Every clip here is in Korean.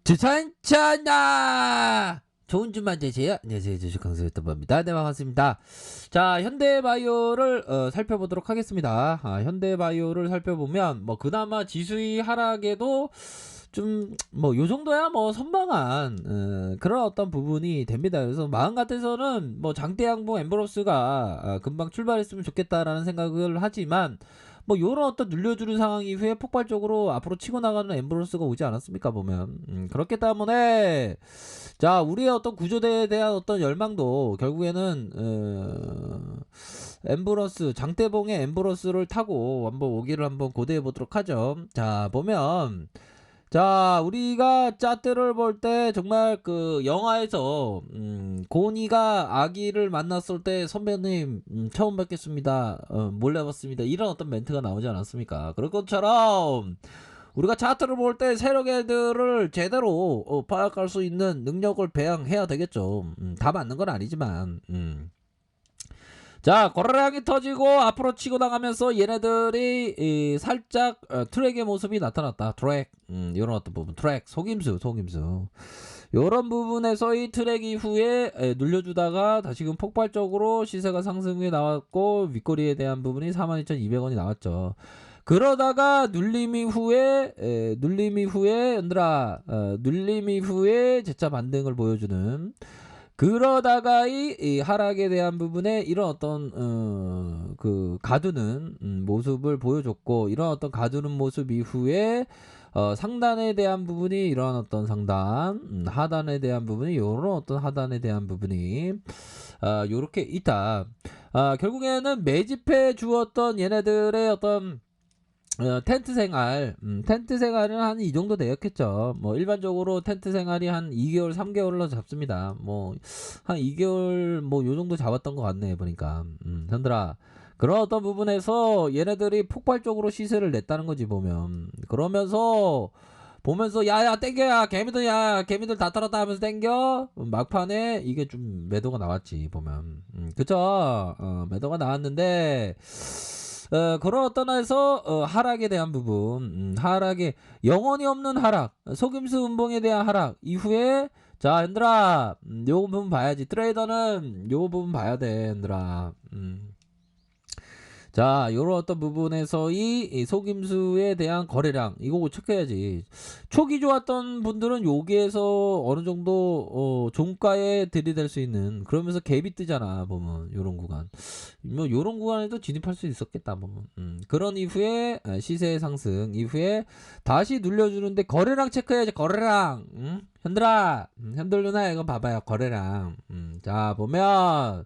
주천천하 좋은 주말 되세요. 안녕하세요. 주식 강사였던 겁니다. 네, 반갑습니다. 자, 현대바이오를 살펴보도록 하겠습니다. 현대바이오를 살펴보면 뭐 그나마 지수의 하락에도 좀 뭐 요 정도야 뭐 선방한 그런 어떤 부분이 됩니다. 그래서 마음 같아서는 뭐 장대양봉 엠버러스가 금방 출발했으면 좋겠다라는 생각을 하지만 뭐 요런 어떤 눌려주는 상황 이후에 폭발적으로 앞으로 치고 나가는 엠버러스가 오지 않았습니까 보면. 그렇기 때문에 자, 우리의 어떤 구조대에 대한 어떤 열망도 결국에는 엠버러스 장대봉의 엠버러스를 타고 한번 오기를 한번 고대해 보도록 하죠. 자, 보면 자, 우리가 짜뜨를 볼 때 정말 그 영화에서 고니가 아기를 만났을 때 선배님 처음 뵙겠습니다. 몰래 봤습니다. 이런 어떤 멘트가 나오지 않았습니까? 그런 것처럼 우리가 차트를 볼 때 세력애들을 제대로 파악할 수 있는 능력을 배양해야 되겠죠. 다 맞는 건 아니지만 자, 거래량이 터지고 앞으로 치고 나가면서 얘네들이 살짝 트랙의 모습이 나타났다. 트랙, 이런 어떤 부분, 트랙, 속임수. 이런 부분에서 이 트랙 이후에 눌려주다가 다시금 폭발적으로 시세가 상승해 나왔고 윗꼬리에 대한 부분이 42,200원이 나왔죠. 그러다가 눌림 이후에 눌림 이후에 재차 반등을 보여주는, 그러다가 이 하락에 대한 부분에 이런 어떤 그 가두는 모습을 보여줬고, 이런 어떤 가두는 모습 이후에 상단에 대한 부분이 이런 어떤 상단, 하단에 대한 부분이 이런 어떤 하단에 대한 부분이 요렇게 있다. 결국에는 매집해 주었던 얘네들의 어떤 텐트 생활은 한 이 정도 되었겠죠. 뭐 일반적으로 텐트 생활이 한 2개월 3개월로 잡습니다. 뭐 한 2개월 뭐 요 정도 잡았던 것 같네 보니까. 현들아, 그런 어떤 부분에서 얘네들이 폭발적으로 시세를 냈다는 거지 보면. 그러면서 보면서 야야 땡겨야 개미들 다 털었다 하면서 땡겨 막판에 이게 좀 매도가 나왔지 보면. 그쵸. 매도가 나왔는데 그런 어떤 에서 하락에 대한 부분, 하락에 영원히 없는 하락, 속임수 음봉에 대한 하락 이후에, 자 얘들아, 요 부분 봐야지. 트레이더는 요 부분 봐야 돼 얘들아. 자, 요런 어떤 부분에서의 이 속임수에 대한 거래량 이거 체크해야지. 초기 좋았던 분들은 여기에서 어느 정도 종가에 들이댈 수 있는, 그러면서 갭이 뜨잖아 보면 요런 구간. 뭐 요런 구간에도 진입할 수 있었겠다 보면. 그런 이후에 시세 상승 이후에 다시 눌려주는데 거래량 체크해야지. 거래량. 현들아, 현들 누나 이거 봐봐요. 거래량. 자 보면,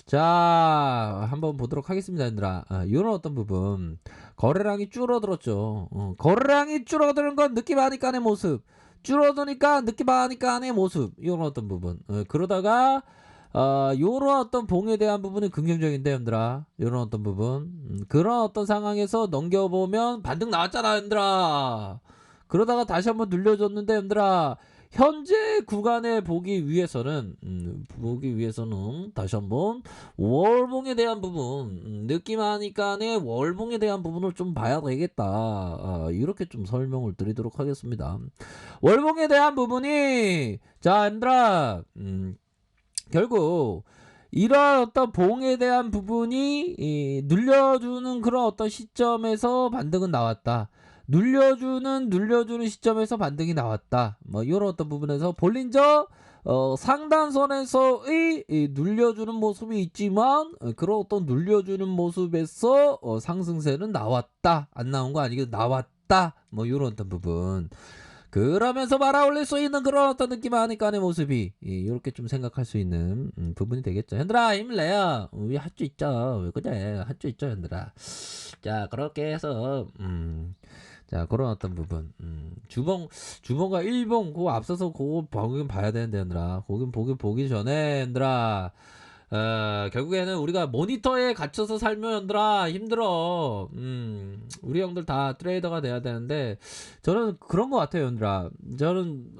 자 한번 보도록 하겠습니다 얘들아. 이런 어떤 부분 거래량이 줄어들었죠. 거래량이 줄어드는 건 느낌 하니까의 모습, 줄어드니까 느낌 하니까의 모습, 이런 어떤 부분. 그러다가 요런 어떤 봉에 대한 부분은 긍정적인데 얘들아, 요런 어떤 부분. 그런 어떤 상황에서 넘겨보면 반등 나왔잖아 얘들아. 그러다가 다시 한번 눌려줬는데 얘들아, 현재 구간에 보기 위해서는 다시 한번 월봉에 대한 부분, 느낌 하니까의 월봉에 대한 부분을 좀 봐야 되겠다. 이렇게 좀 설명을 드리도록 하겠습니다. 월봉에 대한 부분이, 자 얘들아, 결국 이러한 어떤 봉에 대한 부분이 눌려주는 그런 어떤 시점에서 반등은 나왔다. 눌려주는 시점에서 반등이 나왔다. 뭐 이런 어떤 부분에서 볼린저 상단선에서의 눌려주는 모습이 있지만, 그런 어떤 눌려주는 모습에서 상승세는 나왔다. 안 나온 거 아니고 나왔다. 뭐 이런 어떤 부분. 그러면서 말아올릴 수 있는 그런 어떤 느낌 하니까의 모습이 이렇게 좀 생각할 수 있는 부분이 되겠죠. 현들아 힘내요. 우리 할 수 있죠. 왜 그래? 할 수 있죠 현들아. 자, 그렇게 해서 자, 그런 어떤 부분. 주봉과 일봉 그거 앞서서 그거 보긴 봐야 되는데 현들아. 보기 전에 현들아, 결국에는 우리가 모니터에 갇혀서 살면 현들아 힘들어. 우리 형들 다 트레이더가 돼야 되는데, 저는 그런 것 같아요 현들아. 저는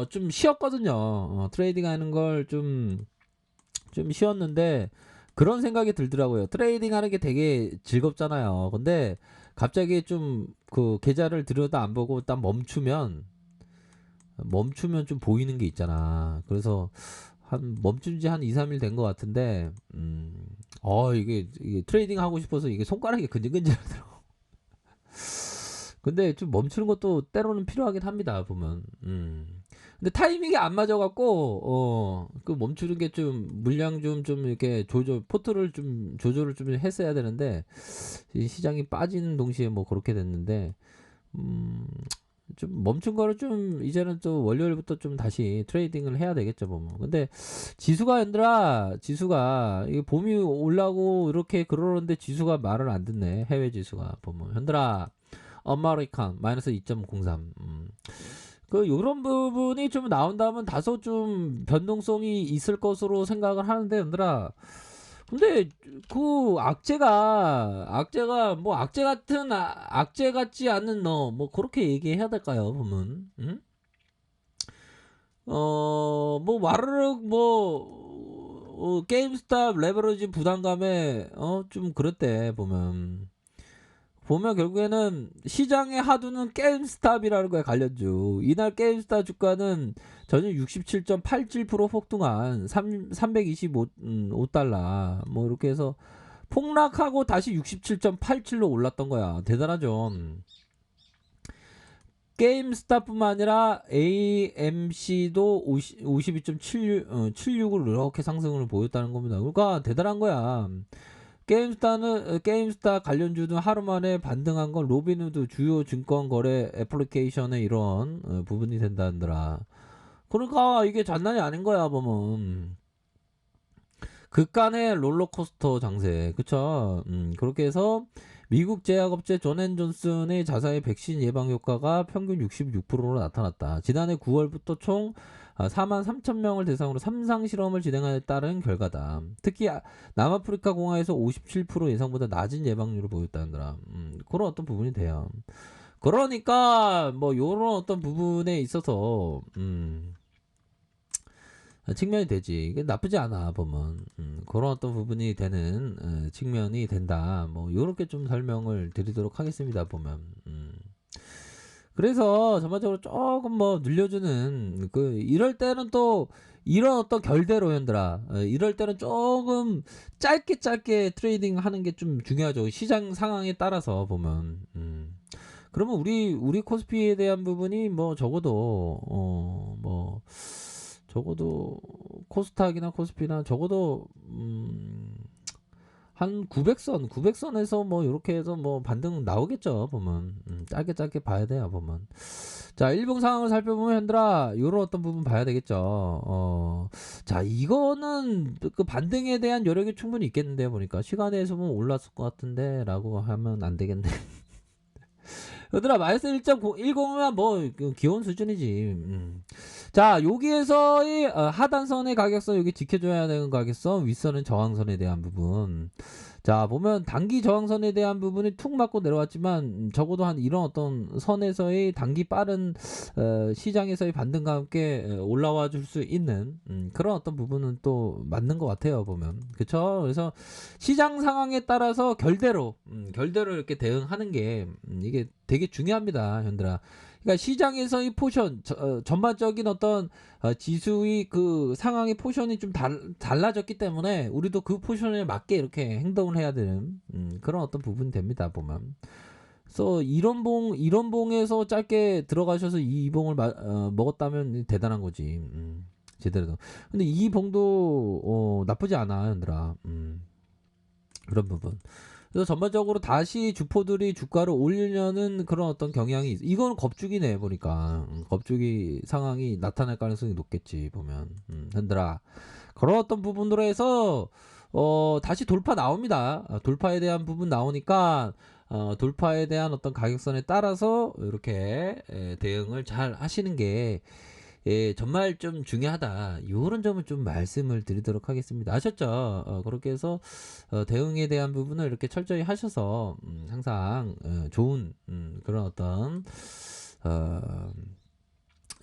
좀 쉬었거든요. 트레이딩 하는 걸 좀 쉬었는데 그런 생각이 들더라고요. 트레이딩 하는 게 되게 즐겁잖아요. 근데 갑자기 좀 그 계좌를 들여다 안 보고 딱 멈추면 멈추면 좀 보이는 게 있잖아. 그래서 한 멈춘 지 한 2-3일 된 것 같은데 이게 트레이딩 하고 싶어서 이게 손가락이 근질근질하더라고. 근데 좀 멈추는 것도 때로는 필요하긴 합니다, 보면. 근데 타이밍이 안 맞아갖고, 그 멈추는 게 좀, 물량 좀 이렇게 포트를 좀 조절을 좀 했어야 되는데, 이 시장이 빠지는 동시에 뭐 그렇게 됐는데, 좀 멈춘 거를 좀, 이제는 또 월요일부터 좀 다시 트레이딩을 해야 되겠죠, 보면. 근데 지수가, 이게 봄이 올라고 이렇게 그러는데 지수가 말을 안 듣네, 해외 지수가, 보면. 현들아, 아메리칸 마이너스 2.03. 그 요런 부분이 좀 나온다면 다소 좀 변동성이 있을 것으로 생각을 하는데 얘들아, 근데 그 악재가 뭐 악재 같지 않은 너 뭐 그렇게 얘기해야 될까요, 보면? 응? 뭐 와르륵 게임스탑 레버리지 부담감에 좀 그랬대, 보면 결국에는 시장의 하두는 게임스탑이라는 거에 관련주. 이날 게임스탑 주가는 전일 67.87% 폭등한 325달러 뭐 이렇게 해서 폭락하고 다시 67.87로 올랐던 거야. 대단하죠. 게임스탑뿐만 아니라 AMC도 52.76을 이렇게 상승을 보였다는 겁니다. 그러니까 대단한 거야. 게임스타 관련주도 하루 만에 반등한 건 로빈후드 주요 증권 거래 애플리케이션의 이런 부분이 된다더라. 그러니까 이게 장난이 아닌 거야, 보면. 극간의 롤러코스터 장세, 그쵸? 그렇게 해서 미국 제약업체 존앤존슨의 자사의 백신 예방 효과가 평균 66%로 나타났다. 지난해 9월부터 총 4만 3천 명을 대상으로 3상 실험을 진행하에 따른 결과다. 특히 남아프리카 공화에서 57% 예상보다 낮은 예방률을 보였다더라. 그런 어떤 부분이 돼요. 그러니까 뭐 요런 어떤 부분에 있어서 측면이 되지. 이게 나쁘지 않아, 보면. 그런 어떤 부분이 되는 측면이 된다. 뭐 요렇게 좀 설명을 드리도록 하겠습니다, 보면. 그래서 전반적으로 조금 뭐 늘려주는 이럴 때는 또 이런 어떤 결대로 현들아, 이럴 때는 조금 짧게 트레이딩 하는 게 좀 중요하죠. 시장 상황에 따라서 보면. 그러면 우리 코스피에 대한 부분이 뭐 적어도 코스닥이나 코스피나 적어도 한 900선에서 뭐 이렇게 해서 뭐 반등 나오겠죠, 보면. 짧게 봐야 돼요, 보면. 자, 일봉 상황을 살펴보면 현들아 요런 어떤 부분 봐야 되겠죠. 자, 이거는 그 반등에 대한 여력이 충분히 있겠는데, 보니까 시간에서 보면 올랐을 것 같은데 라고 하면 안 되겠네. 얘들아, 마이너스 1.10면 뭐 귀여운 수준이지. 자, 여기에서의 하단선의 가격선, 여기 지켜줘야 되는 가격선, 윗선은 저항선에 대한 부분. 자, 보면 단기 저항선에 대한 부분이 툭 맞고 내려왔지만 적어도 한 이런 어떤 선에서의 단기 빠른 시장에서의 반등과 함께 올라와 줄 수 있는 그런 어떤 부분은 또 맞는 것 같아요, 보면. 그쵸? 그래서 시장 상황에 따라서 결대로 이렇게 대응하는 게 이게 되게 중요합니다, 현들아. 그러니까 시장에서의 포션, 전반적인 어떤 지수의 그 상황의 포션이 좀 달라졌기 때문에 우리도 그 포션에 맞게 이렇게 행동을 해야 되는 그런 어떤 부분이 됩니다, 보면. 그래서 이런 봉에서 짧게 들어가셔서 이 봉을 먹었다면 대단한 거지. 제대로. 근데 이 봉도 나쁘지 않아, 현들아. 그런 부분. 그래서 전반적으로 다시 주포들이 주가를 올리려는 그런 어떤 경향이 이거는 겁주기네, 보니까. 겁주기 상황이 나타날 가능성이 높겠지, 보면. 현들아, 그런 어떤 부분으로 해서 다시 돌파 나옵니다. 돌파에 대한 부분 나오니까 돌파에 대한 어떤 가격선에 따라서 이렇게 대응을 잘 하시는 게 정말 좀 중요하다. 이런 점을 좀 말씀을 드리도록 하겠습니다. 아셨죠? 그렇게 해서 대응에 대한 부분을 이렇게 철저히 하셔서 좋은 그런 어떤 어,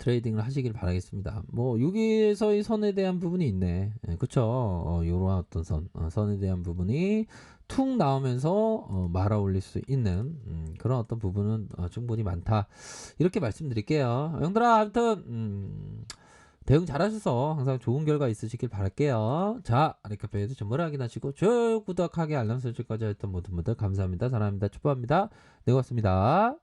트레이딩을 하시길 바라겠습니다. 뭐 여기에서의 선에 대한 부분이 있네. 예, 그쵸? 요런 어떤 선에 대한 부분이 툭 나오면서 말아 올릴 수 있는 그런 어떤 부분은 충분히 많다. 이렇게 말씀드릴게요. 형들아, 아무튼 대응 잘하셔서 항상 좋은 결과 있으시길 바랄게요. 자, 아래카페에도 정보를 확인하시고 좋아요, 구독하기, 알람 설정까지 했던 모든 분들 감사합니다. 사랑합니다. 축복합니다. 네, 고맙습니다.